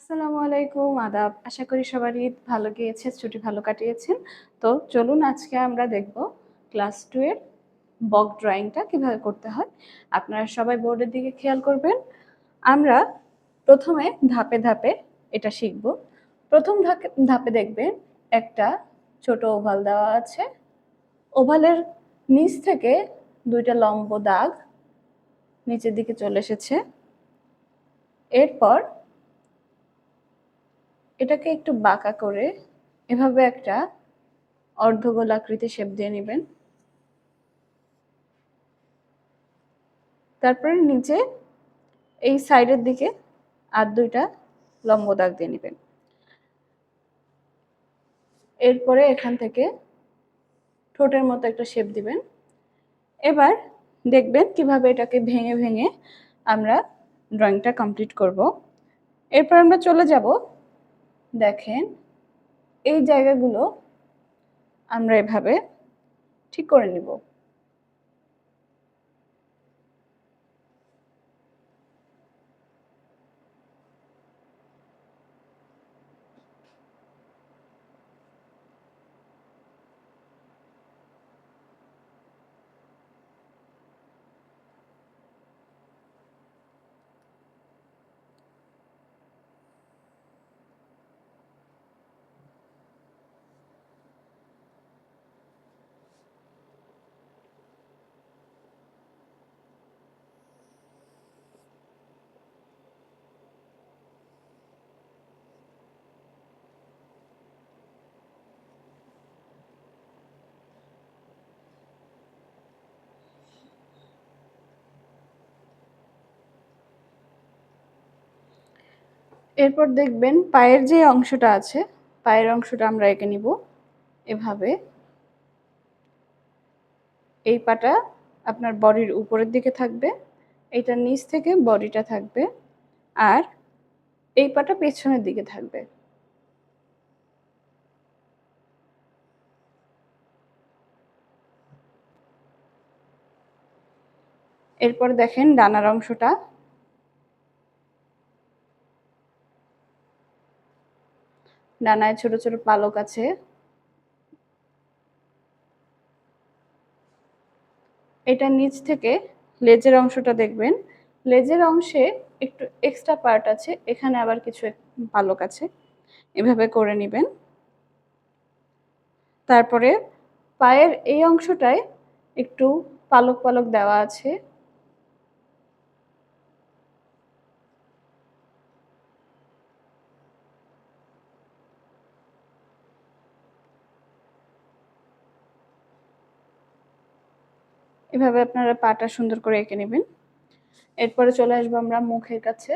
আসসালামু আলাইকুম, আদাব। আশা করি সবার ঈদ ভালো গিয়েছে, ছুটি ভালো কাটিয়েছেন। তো চলুন আজকে আমরা দেখব ক্লাস 2 এর বক ড্রয়িংটা কিভাবে করতে হয়। আপনারা সবাই বোর্ডের দিকে খেয়াল করবেন। আমরা প্রথমে ধাপে ধাপে এটা শিখব। প্রথম ধাপে দেখবেন একটা ছোট ওভাল দেওয়া আছে। ওভালের নিচ থেকে দুইটা লম্ব দাগ নিচের দিকে চলে এসেছে। এরপর এটাকে একটু বাঁকা করে এভাবে একটা অর্ধগোলাকৃতি শেপ দিয়ে নেবেন। তারপরে নিচে এই সাইডের দিকে আর দুইটা লম্ব দাগ দিয়ে নেবেন। এরপরে এখান থেকে ঠোঁটের মতো একটা শেপ দিবেন। এবার দেখবেন কিভাবে এটাকে ভেঙে ভেঙে আমরা ড্রয়িংটা কমপ্লিট করব। এরপর আমরা চলে যাব, দেখেন এই জায়গাগুলো আমরা এভাবে ঠিক করে নিব। এরপর দেখবেন পায়ের যে অংশটা আছে, পায়ের অংশটা আমরা এঁকে নিব এভাবে। এই পাটা আপনার বডির উপরের দিকে থাকবে, এইটার নিচ থেকে বডিটা থাকবে, আর এই পাটা পেছনের দিকে থাকবে। এরপর দেখেন ডানার অংশটা, ডানায় ছোট ছোট পালক আছে। এটা নিচ থেকে লেজের অংশটা দেখবেন, লেজের অংশে একটু এক্সট্রা পার্ট আছে, এখানে আবার কিছু পালক আছে। এভাবে করে নেবেন। তারপরে পায়ের এই অংশটায় একটু পালক পালক দেওয়া আছে। এভাবে আপনারা পাটা সুন্দর করে এঁকে নেবেন। এরপরে চলে আসবো আমরা মুখের কাছে।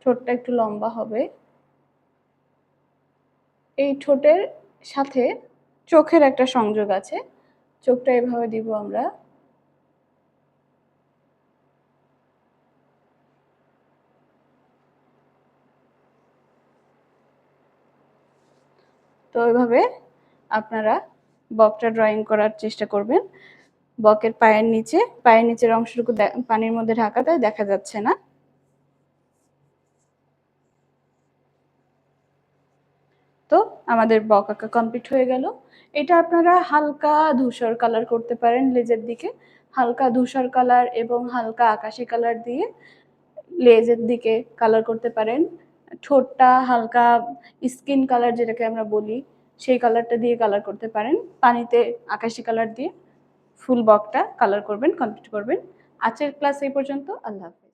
ঠোঁটটা একটু লম্বা হবে। এই ঠোঁটের সাথে চোখের একটা সংযোগ আছে, চোখটা এভাবে দিব আমরা। তো এভাবে আপনারা বকটা ড্রয়িং করার চেষ্টা করবেন। বকের পায়ের নিচের অংশটুকু পানির মধ্যে ঢাকা, তাই দেখা যাচ্ছে না। তো আমাদের বক আঁকা কমপ্লিট হয়ে গেল। এটা আপনারা হালকা ধূসর কালার করতে পারেন, লেজের দিকে হালকা ধূসর কালার এবং হালকা আকাশি কালার দিয়ে লেজের দিকে কালার করতে পারেন। ঠোঁটটা হালকা স্কিন কালার যেটাকে আমরা বলি, সেই কালারটা দিয়ে কালার করতে পারেন। পানিতে আকাশি কালার দিয়ে ফুল বকটা কালার করবেন, কমপ্লিট করবেন। আজকের ক্লাস এই পর্যন্ত। আল্লাহ হাফেজ।